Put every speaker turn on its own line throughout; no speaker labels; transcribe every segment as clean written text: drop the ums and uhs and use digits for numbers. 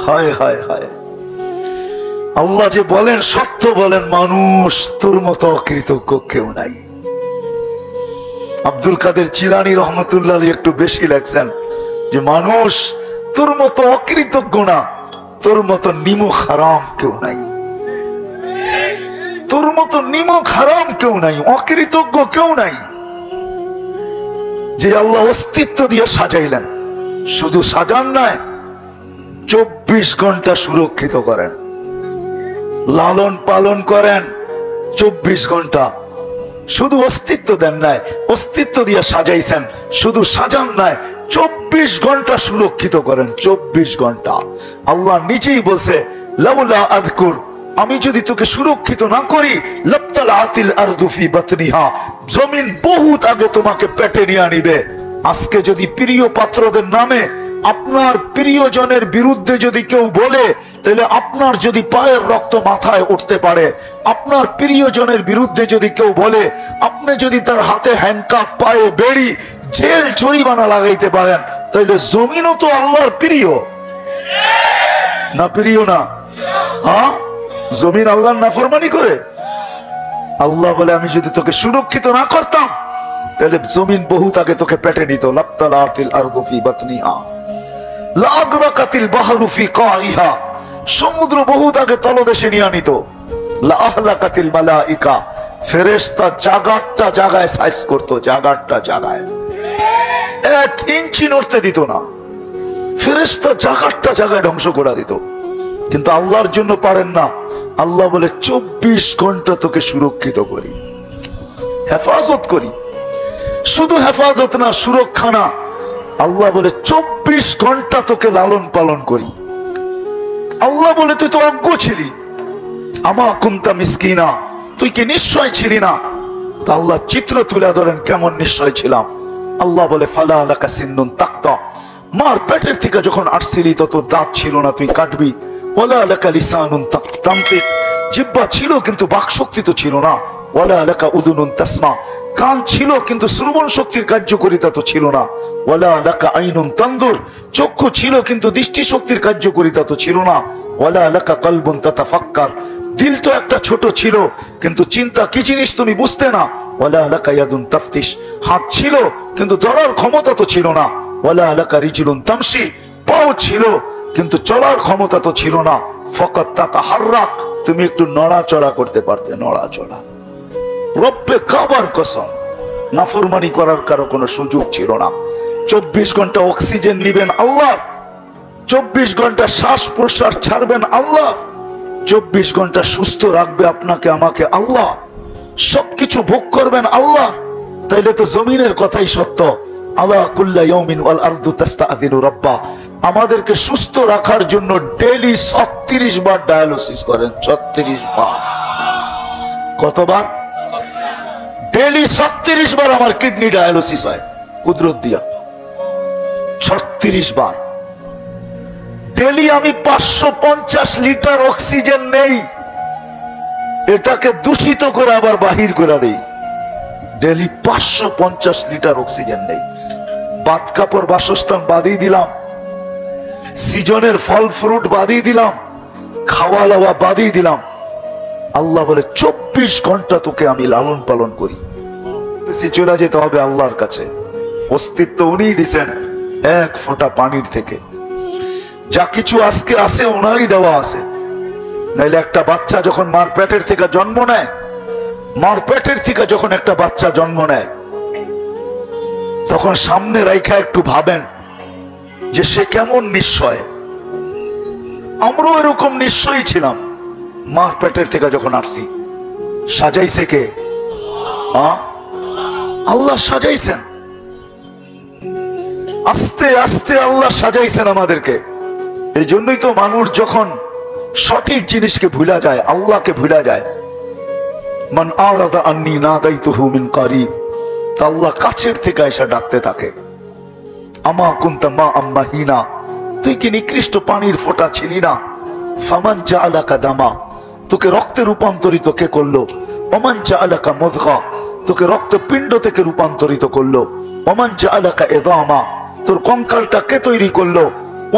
হায় হায় হায়, আল্লাহ যে বলেন সত্য বলেন, মানুষ তোর মতো অকৃতজ্ঞ কেউ নাই। আব্দুল কাদের জিলানী রহমতুল্লাহ আলাইহি একটু বেশি লেখছেন যে মানুষ তোর মতো অকৃতজ্ঞ না, তোর মতো নিমক হারাম কেউ নাই, তোর মতো নিমক হারাম কেউ নাই, অকৃতজ্ঞ কেউ নাই। যে আল্লাহ অস্তিত্ব দিয়ে সাজাইলেন, শুধু সাজান নয়, 24 ঘন্টা সুরক্ষিত করেন, লালন পালন করেন 24 ঘন্টা, শুধু অস্তিত্ব দেন নাই, অস্তিত্ব দিয়ে সাজাইছেন, শুধু সাজান নাই, 24 ঘন্টা সুরক্ষিত করেন, 24 ঘন্টা। আল্লাহ নিজেই বলছে, লাউলা আযকুর, আমি যদি তোকে সুরক্ষিত না করি, লাবতালাতিল আরদু ফি বাতনিহা, জমিন বহুত আগে তোমাকে পেটে নিয়ে নিবে। আজকে যদি প্রিয় পাত্রদের নামে আপনার প্রিয়জনের বিরুদ্ধে যদি কেউ বলে, তাহলে আপনার যদি পায়ের রক্ত মাথায় উঠতে পারে। আপনার প্রিয়জনের বিরুদ্ধে যদি কেউ বলে, আপনি যদি তার হাতে হ্যান্ডকাপ, পায়ে বেড়ি, জেল জরিমানা লাগাইতে পারেন, তাহলে জমিনও তো আল্লাহর প্রিয় না? প্রিয় না? হ্যাঁ, জমিন আল্লাহর নাফরমানি করে। আল্লাহ বলে, আমি যদি তোকে সুরক্ষিত না করতাম, তাহলে জমিন বহুত আগে তোকে পেটে নিত। লাবতালাতিল আরদু ফি বাতনিহা লাআগরাকাতিল বাহরু ফি কাইহা, সমুদ্র বহুত আগে তলদেশে নিয়ে নিত। লাআহলাকাতিল মালাইকা, ফেরেশতা জাগারটা জায়গায় সাইজ করত, জাগারটা জায়গায় 1 ইঞ্চি নড়তে দিত না। ফেরেশতা জাগারটা জায়গায় ধ্বংস করে দিত, কিন্তু আল্লাহর জন্য পারেন না। আল্লাহ বলে, 24 ঘন্টা তোকে সুরক্ষিত করি, হেফাজত করি। শুধু হেফাজত না, সুরক্ষা না, আল্লাহ বলে 24 ঘন্টা তোকে লালন পালন করি। আল্লাহ বলে, তুই তো অজ্ঞ ছিলি, আমা কুনতা মিসকিনা, তুই কি নিশ্চয় ছিলি না? তা আল্লাহ চিত্র তুলে ধরেন কেমন নিশ্চয় ছিলাম। আল্লাহ বলে, ফালা লাকা সিন্নুন তাকতা, মার পেটের থেকে যখন আসছিলি তো তোর দাঁত ছিল না, তুই কাটবি। ওয়ালা লাকা লিসানুন তামতিক, জিহ্বা ছিল কিন্তু বাক শক্তি তো ছিল না। ওয়ালা লাকা উদুনুন তাসমা, কান ছিল কিন্তু শ্রবণ শক্তির কার্যকারিতা তো ছিল না। ওয়ালা লাকা আইনুন তানদুর, চক্ষু ছিল কিন্তু দৃষ্টি শক্তির কার্যকারিতা তো ছিল না। ওয়ালা লাকা কলবুন তাতাফাক্কার, দিল তো একটা ছোট ছিল কিন্তু চিন্তা কি জিনিস তুমি বুঝতে না। ওয়ালা লাকা ইয়াদুন তাফতিশ, হাত ছিল কিন্তু ধরার ক্ষমতা তো ছিল না। ওয়ালা লাকা রিজলুন তামশি, পাও ছিল কিন্তু চলার ক্ষমতা তো ছিল না। ফাকাত তাতাহাররাক, তুমি একটু নড়াচড়া করতে পারতে, নড়াচড়া। রব্বে কাবার কসম, নাফরমানি করার কারো কোনো সুযোগ ছিল না। 24 ঘন্টা অক্সিজেন নিবেন আল্লাহ, 24 ঘন্টা শ্বাস প্রশ্বাস ছাড়বেন আল্লাহ, 24 ঘন্টা সুস্থ রাখবে আপনাকে আমাকে আল্লাহ, সবকিছু ভোগ করবেন আল্লাহ। তাইলে তো জমিনের কথাই সত্য। আলা কুল্লা ইয়াউমিন ওয়াল আরদু তাস্তাযিনু রাব্বা, আমাদেরকে সুস্থ রাখার জন্য ডেইলি 36 বার ডায়ালিসিস করেন। 36 বার। কতবার? ডেইলি 36 বার আমার কিডনি ডায়ালিসিস হয় কুদরত দিয়া, 36 বার। ডেইলি আমি 550 লিটার অক্সিজেন নেই, এটাকে দূষিত করে আবার বাহির করে দেই। ডেইলি 550 লিটার অক্সিজেন নেই। বাত কাপড় বাসস্থান বাদই দিলাম, সিজনের ফল ফ্রুট বাদই দিলাম, খাওয়া দাওয়া বাদই দিলাম। আল্লাহ বলে 24 ঘন্টা তোকে আমি লালন পালন করি। চলে যেতে হবে আল্লাহর কাছে। অস্তিত্ব উনিই দিছেন 1 ফোঁটা পানির থেকে। যা কিছু আজকে আছে ওনারই দেওয়া আছে। নাইলে একটা বাচ্চা যখন মার পেটের থেকে জন্ম নেয়, মার পেটের থেকে যখন একটা বাচ্চা জন্ম নেয়, তখন সামনে রাইখা একটু ভাবেন যে সে কেমন নিশ্চয়। আমরাও এরকম নিশ্চয়ই ছিলাম মার পেটের থেকে যখন আসছি। সাজাইছে কে? আল্লাহ সাজাইছেন। আস্তে আস্তে আল্লাহ সাজাইছেন আমাদেরকে। এই জন্যই তো মানুষ যখন সঠিক জিনিসকে ভুলা যায়, আল্লাহকে ভুলা যায়। মান আরাদা আন্নী নাদাইতুহু মিন কারিব, তা আল্লাহ কাছের থেকে এসে ডাকতে থাকে। আমা কুনতা মা আম্মাহিনা, তুই কি নিকৃষ্ট পানির ফোঁটা ছিলি না? ফামান জাআলাকা দামা, তোকে রক্তে রূপান্তরিত কে করলো? ওমান জাআলাকা মুদগা, তোকে রক্তপিণ্ড থেকে রূপান্তরিত করলো। ওমান জাআলাকা ইযামা, তোর কঙ্কালটা কে তৈরি করলো?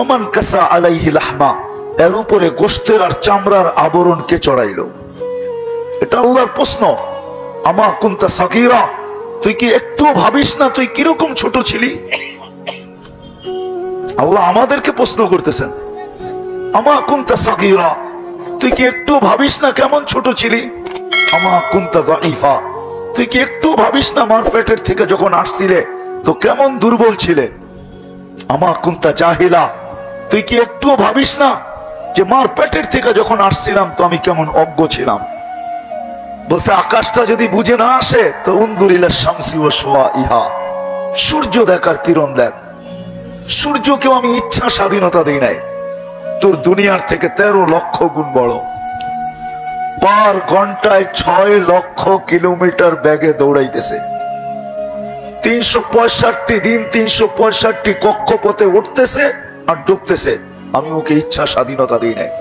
ওমান কাসা আলাইহি লাহমা, এর উপরে গোশতের আর চামড়ার আবরণ কে চড়াইলো? এটা আল্লাহর প্রশ্ন। আমা কুনতা সাগীরা, তুই কি একটু ভাবিস না তুই কিরকম ছোট ছিলি? আল্লাহ আমাদেরকে প্রশ্ন করতেছেন, আমা কুনতা সাগীরা, তুই কি একটু ভাবিস না কেমন ছোট ছিলি? আমা কুনতা দাঈফা, তুই কি একটু ভাবিস না মার পেটের থেকে যখন আসছিলে তো কেমন দুর্বল ছিলে? আমা কুনতা জাহিলা, তুই কি একটু ভাবিস না যে মার পেটের থেকে যখন আসছিলাম তো আমি কেমন অজ্ঞ ছিলাম? বলছে আকাশটা যদি বুঝে না আসে তো উনজুর ইলা শামসি ওয়া শুআইহা, সূর্য দেখার কিরণ দেখ। সূর্যকেও আমি ইচ্ছা স্বাধীনতা দেই নাই, তোর দুনিয়ার থেকে 13 লক্ষ গুণ বড়। পার ঘন্টায় 6 লক্ষ কিলোমিটার বেগে দৌড়াইতেছে, 365 দিন 365 কক্ষপথে উঠতেছে আর ডুবতেছে। আমি ওকে ইচ্ছা স্বাধীনতা দিই নাই।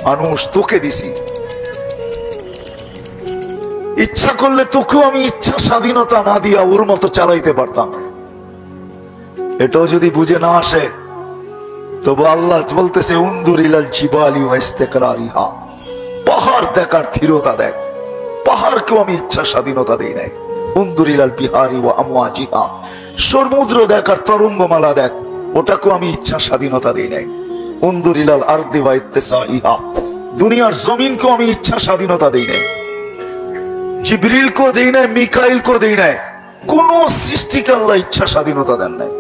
মানুষ তোকে দিছি, ইচ্ছা করলে তোকেও আমি ইচ্ছা স্বাধীনতা না দিয়া ওর মতো চালাইতে পারতাম। এটাও যদি বুঝে না আসে তবে আল্লাহ বলতেছে উনজুর ইলাল জিবালি ওয়া ইসতিকরারিহা, পাহাড় দেখার স্থিরতা দেখ। পাহাড়কেও আমি ইচ্ছা স্বাধীনতা দেই নাই। উনজুর ইলাল বিহারি ওয়া আমওয়াজিহা, সমুদ্র দেখার তরঙ্গমালা দেখ, ওটাকেও আমি ইচ্ছা স্বাধীনতা দেই নাই। উনজুর ইলাল আরদি ওয়া ইত্তিসাইহা, দুনিয়ার জমিনকেও আমি ইচ্ছা স্বাধীনতা দেই নাই। জিবরিলকেও দেই নাই, মিকাইলকেও দেই নাই। কোন সৃষ্টিকে আল্লাহ ইচ্ছা স্বাধীনতা দেন নাই,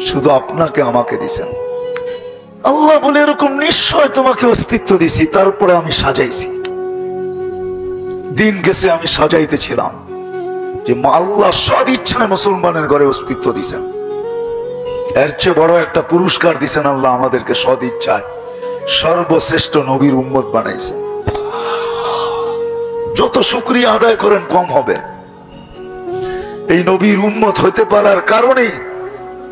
শুধু আপনাকে আমাকে দিছেন। আল্লাহ বলে এরকম নিশ্চয় তোমাকে অস্তিত্ব দিছি, তারপরে আমি সাজাইছি। দিন গেছে আমি সাজাইতেছিলাম যে আল্লাহ সদ ইচ্ছায় মুসলমানের ঘরে অস্তিত্ব দিছেন। এর চেয়ে বড় একটা পুরস্কার দিছেন আল্লাহ আমাদেরকে, সদ ইচ্ছায় সর্বশ্রেষ্ঠ নবীর উম্মত বানাইছেন। যত শুকরিয়া আদায় করেন কম হবে। এই নবীর উম্মত হইতে পারার কারণে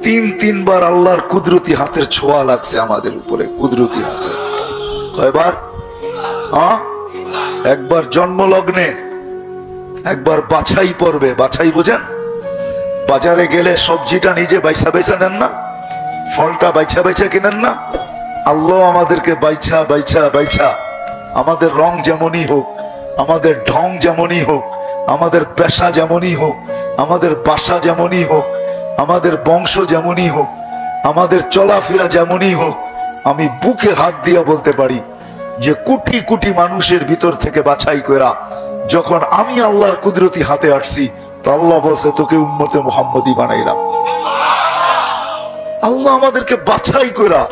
3-3 আল্লাহর কুদরতি হাতের ছোঁয়া লাগছে আমাদের উপরে। কুদরতি হাতে কয়বার? একবার জন্মলগ্নে, একবার বাছাই পর্বে। বাছাই বোঝেন? বাজারে গেলে সবজিটা নিজে বাইছা বাইছা নেন না, ফলটা বাইছা বাইছা কিনেন না? আল্লাহ আমাদেরকে বাইছা বাইছা বাইছা, আমাদের রং যেমনই হোক, আমাদের ঢং যেমনই হোক, আমাদের পেশা যেমনই হোক, আমাদের বাসা যেমনই হোক, আমাদের বংশ যেমনই হোক, আমাদের চলাফেরা যেমনই হোক, আমি বুকে হাত দিয়া বলতে পারি যে কোটি কোটি মানুষের ভিতর থেকে বাছাই করা যখন আমি আল্লাহর কুদরতি হাতে আসছি, তো আল্লাহ বলছে তোকে উম্মতে মুহাম্মদী বানাইলাম। আল্লাহ আমাদেরকে বাছাই করা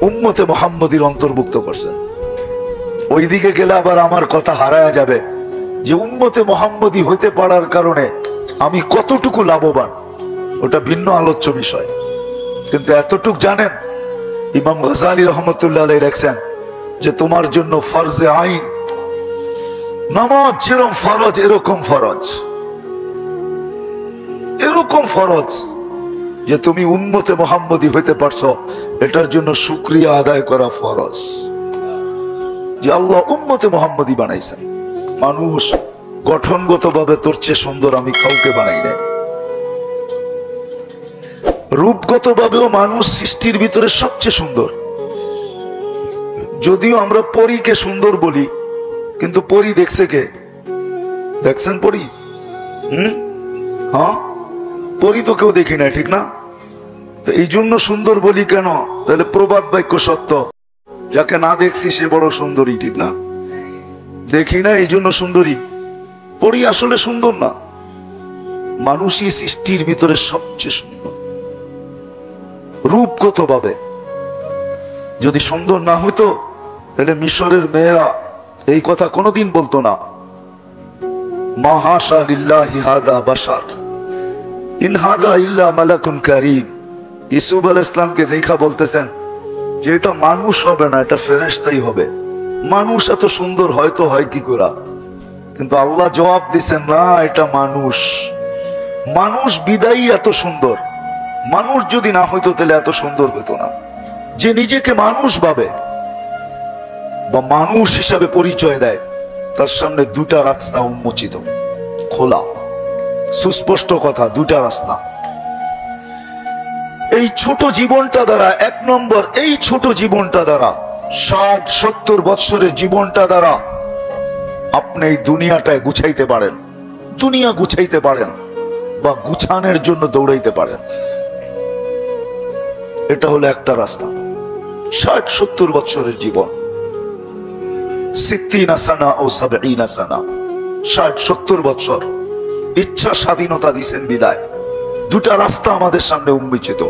উম্মতে মুহাম্মদীর অন্তর্ভুক্ত করছেন। ওইদিকে গেলে আবার আমার কথা হারায়া যাবে যে উম্মতে মুহাম্মদী হইতে পারার কারণে আমি কতটুকু লাভবান, ওটা ভিন্ন আলোচ্য বিষয়। কিন্তু এতটুক জানেন, ইমাম গাজালি রহমতুল্লাহ আলাইহি লেখছেন যে তোমার জন্য ফরজে আইন, নামাজ যেরকম ফরজ এরকম ফরজ, এরকম ফরজ যে তুমি উম্মতে মুহাম্মদী হইতে পারছো, এটার জন্য শুকরিয়া আদায় করা ফরজ যে আল্লাহ উম্মতে মুহাম্মদী বানাইছেন। মানুষ গঠনগতভাবে তোর চেয়ে সুন্দর আমি কাউকে বানাই নাই। রূপগতভাবেও মানুষ সৃষ্টির ভিতরে সবচেয়ে সুন্দর। যদিও আমরা পরীকে সুন্দর বলি, কিন্তু পরী দেখছে কে? দেখছেন পরী? হ্যাঁ, পরী তো কেউ দেখি না, ঠিক না? তো এই জন্য সুন্দর বলি কেন? তাহলে প্রবাদ বাক্য সত্য, যাকে না দেখছি সে বড় সুন্দরী, ঠিক না? দেখি না এই জন্য সুন্দরী। পরী আসলে সুন্দর না, মানুষই সৃষ্টির ভিতরে সবচেয়ে সুন্দর রূপগত ভাবে। যদি সুন্দর না হইতো তাহলে মিশরের মেয়েরা এই কথা কোনোদিন বলতো না, মা হাশা লিল্লাহি হাযা বাশার ইন হাযা ইল্লা মালাকুন কারীম। ইউসুফ আলাইহিস সালামকে দেখা বলতেছেন যে এটা মানুষ হবে না, এটা ফেরেশতাই হবে। মানুষ এত সুন্দর হয়তো হয় কি করে? কিন্তু আল্লাহ জবাব দিচ্ছেন না, এটা মানুষ। মানুষ বিদায়ী এত সুন্দর। মানুষ যদি না হইতো তাহলে এত সুন্দর হইতো না। যে নিজেকে মানুষ ভাবে বা মানুষ হিসাবে পরিচয় দেয়, তার সামনে দুটা রাস্তা উন্মোচিত, খোলা, সুস্পষ্ট কথা, দুটা রাস্তা। এই ছোট জীবনটা দ্বারা, 1 নম্বর, এই ছোট জীবনটা দ্বারা 60-70 বৎসরের জীবনটা দ্বারা আপনি এই দুনিয়াটায় গুছাইতে পারেন, দুনিয়া গুছাইতে পারেন বা গুছানোর জন্য দৌড়াইতে পারেন। এটা হলো একটা রাস্তা। 60-70 বৎসরের জীবন, 60 সানা ও 70 সানা, 60-70 বৎসর ইচ্ছা স্বাধীনতা দিছেন বিদায়। দুটা রাস্তা আমাদের সামনে উন্মোচিত।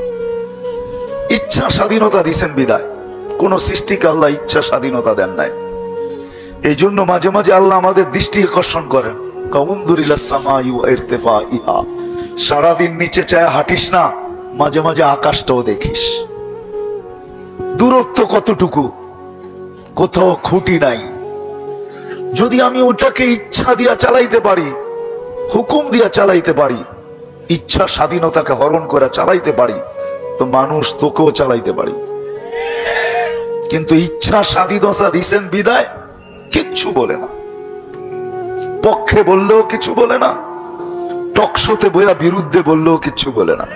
ইচ্ছা স্বাধীনতা দিছেন বিদায়, কোন সৃষ্টিকে আল্লাহ ইচ্ছা স্বাধীনতা দেন নাই। এই জন্য মাঝে মাঝে আল্লাহ আমাদের দৃষ্টি আকর্ষণ করেন, সারাদিন নিচে চায় হাঁটিস না, মাঝে মাঝে আকাশটাও দেখিস। দূরত্ব কতটুকু, কোথাও খুঁটি নাই। যদি আমি ওটাকে ইচ্ছা দিয়া চালাইতে পারি, হুকুম দিয়া চালাইতে পারি, ইচ্ছা স্বাধীনতাকে হরণ করে চালাইতে পারি, তো মানুষ তোকেও চালাইতে পারি। কিন্তু ইচ্ছা স্বাধীনতা দিছেন বিদায় কিচ্ছু বলে না, পক্ষে বললেও কিছু বলে না, টকশোতে বইয়া বিরুদ্ধে বললেও কিচ্ছু বলে না।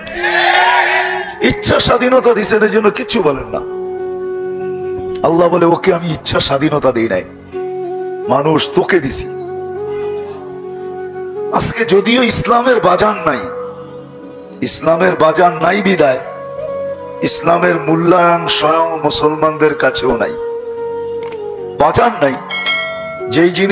ইচ্ছা স্বাধীনতা দিছেন এর জন্য কিচ্ছু বলেন না। আল্লাহ বলে ওকে আমি ইচ্ছা স্বাধীনতা দিই নাই, মানুষ তোকে দিছি। আজকে যদিও ইসলামের বাজার নাই, ইসলামের বাজার নাই বিদায় ইসলামের মূল্যায়ন স্বয়ং মুসলমানদের কাছেও নাই। বাজার নাই, যেই জিনিস